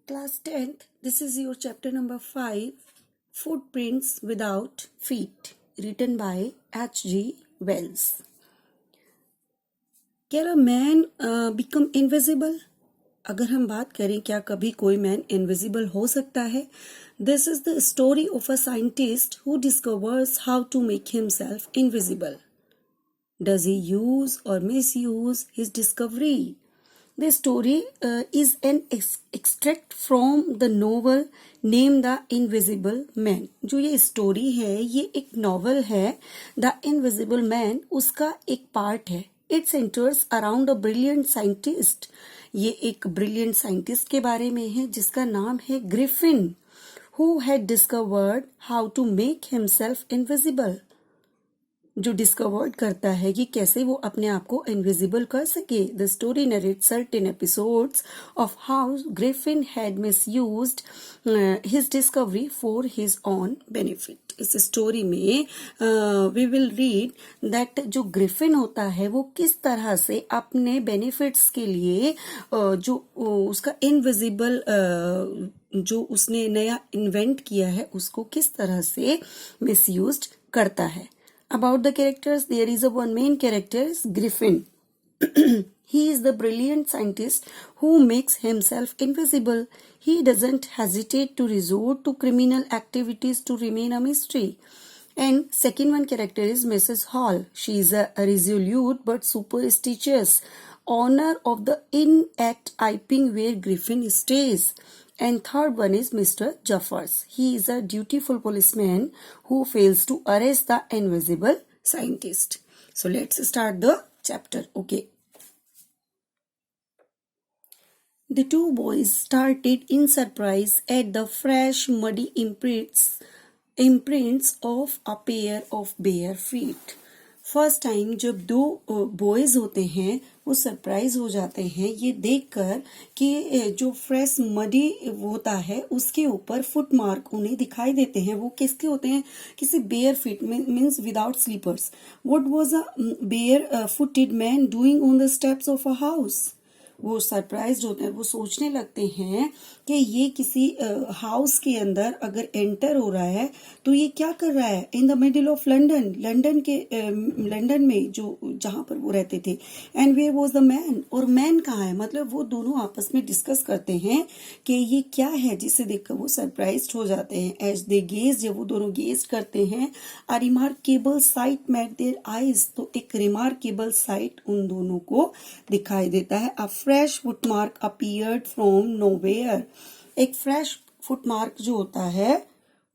Class 10th, this is your chapter number 5, Footprints Without Feet, written by H.G. Wells. Can a man become invisible? अगर हम बात करें क्या कभी कोई मैन इनविजिबल हो सकता है? This is the story of a scientist who discovers how to make himself invisible. Does he use or misuse his discovery? The story is an extract from the novel Name the Invisible Man. जो ये story है ये एक novel है the invisible man उसका एक part है. It centres around a brilliant scientist. ये एक ब्रिलियंट साइंटिस्ट के बारे में है जिसका नाम है Griffin, who had discovered how to make himself invisible. जो डिस्कवर्ड करता है कि कैसे वो अपने आप को इनविजिबल कर सके. The story narrate certain episodes of how Griffin had misused his discovery for his own benefit. इस स्टोरी में वी विल रीड दैट जो ग्रिफिन होता है वो किस तरह से अपने बेनिफिट्स के लिए जो उसका इनविजिबल जो उसने नया इन्वेंट किया है उसको किस तरह से मिसयूज्ड करता है. About the characters, there is one main character is Griffin. He is the brilliant scientist who makes himself invisible. He doesn't hesitate to resort to criminal activities to remain a mystery. And second one character is Mrs. Hall. She is a resolute but superstitious owner of the inn at Iping where Griffin stays. And third one is Mr. Jaffers. He is a dutiful policeman who fails to arrest the invisible scientist. So let's start the chapter. Okay. The two boys started in surprise at the fresh muddy imprints of a pair of bare feet. First time जब दो boys होते हैं वो surprise हो जाते हैं ये देखकर कि जो फ्रेश मडी होता है उसके ऊपर फुट मार्क उन्हें दिखाई देते हैं. वो किसके होते हैं? किसी bare feet means without slippers. What was a bare footed man doing on the steps of a house. वो सरप्राइज होते हैं, वो सोचने लगते हैं कि ये किसी हाउस के अंदर अगर एंटर हो रहा है तो ये क्या कर रहा है in the middle of London. London में जो जहां पर वो रहते थे. And where was the man. और मैन कहाँ है? मतलब वो दोनों आपस में डिस्कस करते हैं कि ये क्या है जिसे देखकर वो सरप्राइज हो जाते हैं. एज दे गेज, जब वो दोनों गेज करते हैं, a remarkable sight met their eyes. तो एक रिमार्केबल साइट उन दोनों को दिखाई देता है. अ fresh footmark appeared from nowhere. एक फ्रेश फुटमार्क जो होता है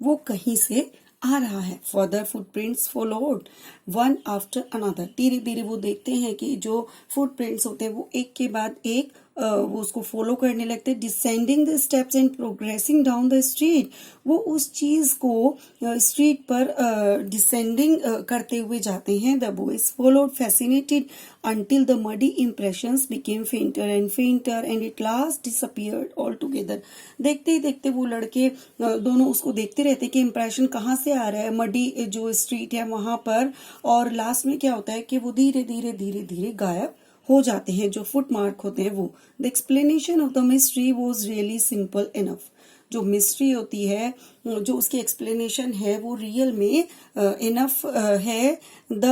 वो कहीं से आ रहा है. Further footprints followed one after another. धीरे धीरे वो देखते हैं कि जो फुटप्रिंट्स होते हैं वो एक के बाद एक वो उसको फॉलो करने लगते हैं. Descending the steps and progressing down the street. वो उस चीज को स्ट्रीट पर डिसेंडिंग करते हुए जाते हैं. The boys followed fascinated until the muddy impressions became fainter and fainter and at last disappeared altogether. देखते ही देखते वो लड़के दोनों उसको देखते रहते कि इम्प्रेशन कहाँ से आ रहा है मडी जो स्ट्रीट है वहां पर. और लास्ट में क्या होता है कि वो धीरे धीरे धीरे धीरे गायब हो जाते हैं. जो फुट मार्क होते हैं वो. The explanation of the mystery was really simple enough. जो मिस्ट्री होती है जो उसकी एक्सप्लेनेशन है वो रियल में इनफ है. The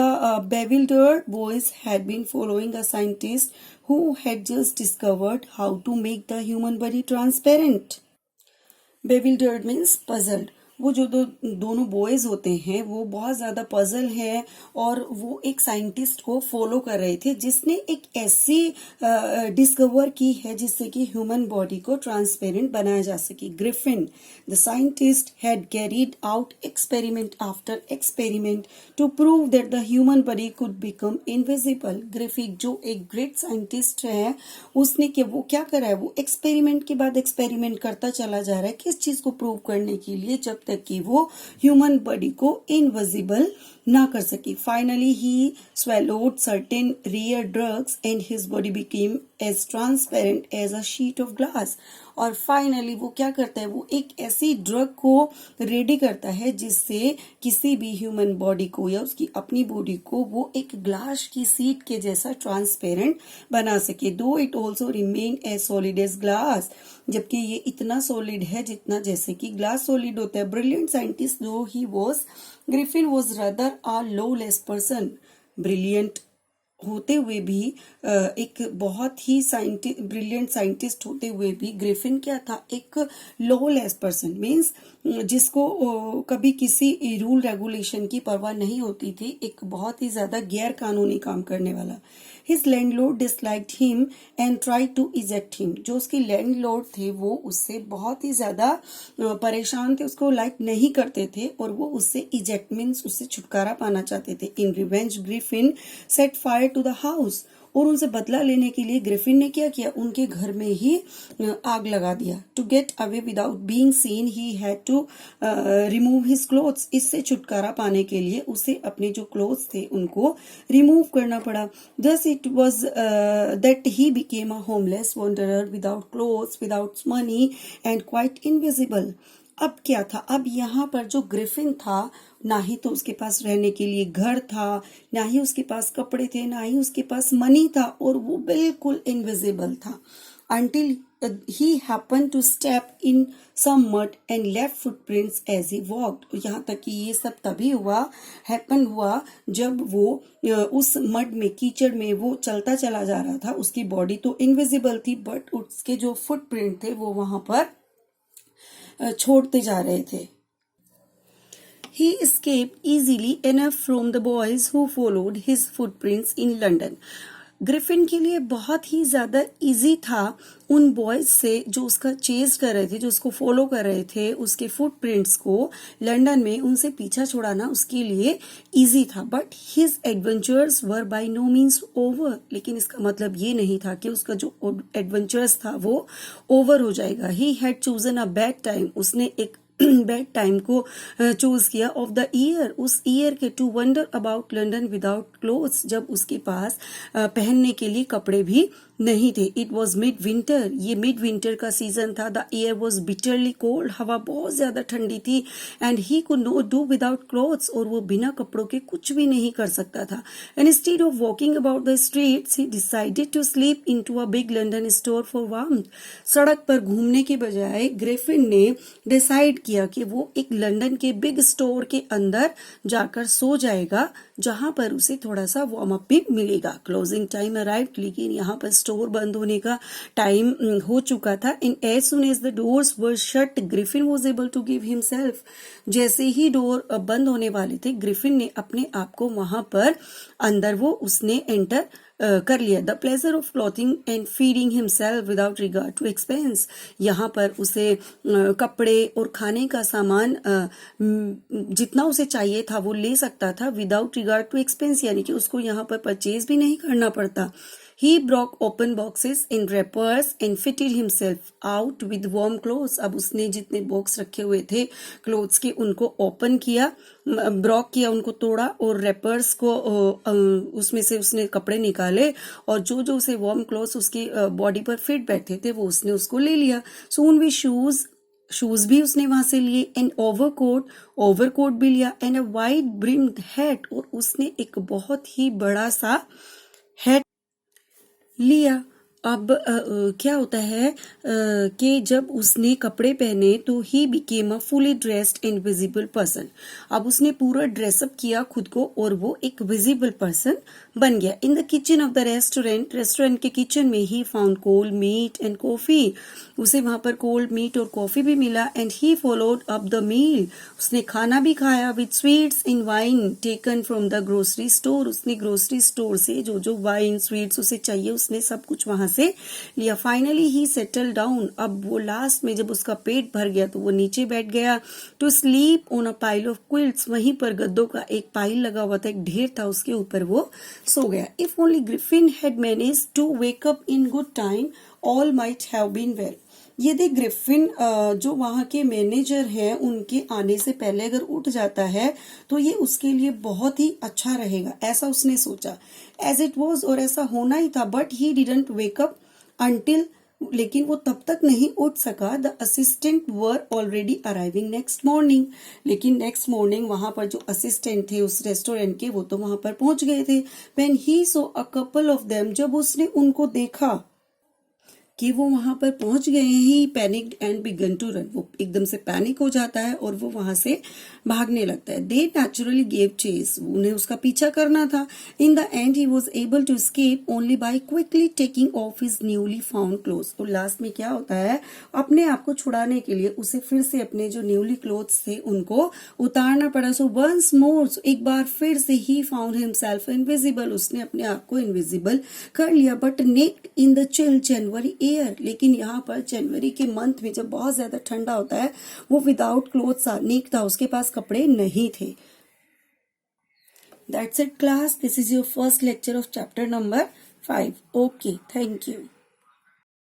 bewildered boys had been following a scientist who had just discovered how to make the human body transparent. bewildered means puzzled. वो जो दोनों बॉयज होते हैं वो बहुत ज्यादा पजल है और वो एक साइंटिस्ट को फॉलो कर रहे थे जिसने एक ऐसी डिस्कवर की है जिससे कि ह्यूमन बॉडी को ट्रांसपेरेंट बनाया जा सके. Griffin the scientist had carried out experiment after experiment to prove that the human body could become invisible. Griffin जो एक ग्रेट साइंटिस्ट है उसने वो क्या करा है वो एक्सपेरिमेंट के बाद एक्सपेरिमेंट करता चला जा रहा है किस चीज को प्रूव करने के लिए जब तक कि वो ह्यूमन बॉडी को इनविजिबल ना कर सके. Finally he swallowed certain rare drugs and his body became as transparent as a sheet of glass. और फाइनली वो क्या करता है, वो एक ऐसी ड्रग को रेडी करता है जिससे किसी भी ह्यूमन बॉडी को या उसकी अपनी बॉडी को वो एक ग्लास की सीट के जैसा ट्रांसपेरेंट बना सके, though it also remain as solid as glass, जबकि ये इतना सॉलिड है जितना जैसे कि ग्लास सॉलिड होता है। Brilliant scientist though he was, Griffin was rather a lawless person. Brilliant होते हुए भी एक बहुत ही ब्रिलियंट साइंटिस्ट होते हुए भी ग्रिफिन क्या था, एक लॉलेस पर्सन, मीन्स जिसको कभी किसी रूल रेगुलेशन की परवाह नहीं होती थी, एक बहुत ही ज्यादा गैर कानूनी काम करने वाला। His landlord disliked him and tried to eject him. जो उसके लैंडलॉर्ड थे वो उससे बहुत ही ज्यादा परेशान थे, उसको लाइक नहीं करते थे और वो उससे इजेक्ट मीन्स उससे छुटकारा पाना चाहते थे। In revenge Griffin set fire to the house. और उनसे बदला लेने के लिए ग्रिफिन ने क्या किया, उनके घर में ही आग लगा दिया। To get away without being seen he had to remove his clothes. इससे छुटकारा पाने के लिए उसे अपने जो क्लोथ्स थे उनको रिमूव करना पड़ा। Thus it was that he became a homeless wanderer without clothes, without money and quite invisible. अब क्या था, अब यहाँ पर जो ग्रिफिन था, ना ही तो उसके पास रहने के लिए घर था, ना ही उसके पास कपड़े थे, ना ही उसके पास मनी था, और वो बिल्कुल इनविजिबल था। until he happened to step in some mud and left footprints as he walked। यहाँ तक कि ये सब तभी हुआ जब वो उस मड में, कीचड़ में वो चलता चला जा रहा था। उसकी बॉडी तो इनविजिबल थी बट उसके जो फुटप्रिंट थे वो वहां पर छोड़ते जा रहे थे। He escaped easily enough from the boys who followed his footprints in London। Griffin के लिए बहुत ही ज्यादा इजी था उन बॉयज से जो उसका चेज कर रहे थे, जो उसको फॉलो कर रहे थे, उसके फुटप्रिंट्स को लंदन में उनसे पीछा छुड़ाना उसके लिए इजी था। But his adventures were by no means over. लेकिन इसका मतलब ये नहीं था कि उसका जो एडवेंचर्स था वो ओवर हो जाएगा। He had chosen a bad time. उसने एक बैड टाइम को चूज किया ऑफ द ईयर, उस ईयर के, to wonder about London without clothes, जब उसके पास पहनने के लिए कपड़े भी नहीं थे। इट वॉज मिड विंटर, ये मिड विंटर का सीजन था। The air was bitterly cold, हवा बहुत ज्यादा ठंडी थी। And he could no do without clothes, और वो बिना कपड़ों के कुछ भी नहीं कर सकता था। And instead of walking about the streets he decided to sleep into a big London store for warmth. सड़क पर घूमने के बजाय ग्रिफिन ने डिसाइड किया कि वो एक लंदन के बिग स्टोर के अंदर जाकर सो जाएगा, जहां पर उसे थोड़ा सा वार्म अप भी मिलेगा। क्लोजिंग टाइम अराइव्ड, लेकिन यहाँ पर स्टोर बंद होने का टाइम हो चुका था। In as soon as the doors were shut Griffin was able to give himself. जैसे ही डोर बंद होने वाले थे, ग्रिफिन ने अपने आप को वहां पर अंदर उसने एंटर कर लिया। The pleasure of clothing and feeding himself without regard to expense. यहाँ पर उसे कपड़े और खाने का सामान जितना उसे चाहिए था वो ले सकता था विदाउट रिगार्ड टू एक्सपेंस, यानी कि उसको यहाँ पर परचेज भी नहीं करना पड़ता। He broke open boxes in wrappers and fitted himself out with warm clothes। अब उसने जितने बॉक्स रखे हुए थे क्लोथ्स के उनको ओपन किया, ब्रॉक किया, उनको तोड़ा, और रैपर्स को उसमें से उसने कपड़े निकाले, और जो जो उसे वार्म क्लोथ्स उसकी बॉडी पर फिट बैठे थे वो उसने उसको ले लिया। सून वी शूज भी उसने वहां से लिए, एंड ओवरकोट भी लिया, and a wide brimmed hat, और उसने एक बहुत ही बड़ा सा हैट लिया। अब क्या होता है कि जब उसने कपड़े पहने तो he became a fully dressed and visible person. अब उसने पूरा ड्रेसअप किया खुद को और वो एक विजिबल पर्सन बन गया। In the kitchen of the restaurant के किचन में he found cold meat and coffee. उसे वहां पर कोल्ड मीट और कॉफी भी मिला। And he followed up the meal, उसने खाना भी खाया with sweets in wine taken from the grocery store. उसने ग्रोसरी स्टोर से जो जो वाइन स्वीट्स उसे चाहिए उसने सब कुछ वहां से लिया। Finally he settle down. अब वो लास्ट में जब उसका पेट भर गया तो वो नीचे बैठ गया। To sleep on a pile of quilts, वहीं पर गद्दों का एक पाइल लगा हुआ था, एक ढेर था, उसके ऊपर वो सो गया। If only Griffin had managed to wake up in good time all might have been well. यदि ग्रिफिन जो वहां के मैनेजर हैं उनके आने से पहले अगर उठ जाता है तो ये उसके लिए बहुत ही अच्छा रहेगा, ऐसा उसने सोचा। एज इट वॉज, और ऐसा होना ही था। But he didn't wake up until लेकिन वो तब तक नहीं उठ सका। The assistant were already arriving next morning, लेकिन नेक्स्ट मॉर्निंग वहां पर जो असिस्टेंट थे उस रेस्टोरेंट के, वो तो वहां पर पहुंच गए थे। When he so a couple of them, जब उसने उनको देखा कि वो वहां पर पहुंच गए हैं, he panicked and began to run, वो एकदम से पैनिक हो जाता है और वो वहां से भागने लगता है। दे नेचुरली गेव चेस, उन्हें उसका पीछा करना था। In the end he was able to escape only by quickly taking off his newly found clothes. और लास्ट में क्या होता है, अपने आप को छुड़ाने के लिए उसे फिर से अपने जो न्यूली क्लोथ्स थे उनको उतारना पड़ा। सो वंस मोर, एक बार फिर से ही फाउंड हिमसेल्फ इनविजिबल, उसने अपने आप को इनविजिबल कर लिया। But naked in the chill January air, लेकिन यहाँ पर जनवरी के मंथ में जब बहुत ज्यादा ठंडा होता है, वो विदाउट क्लोथ्स नेक था, उसके पास कपड़े नहीं थे। That's it class. This is your first lecture of chapter number 5. Okay, thank you.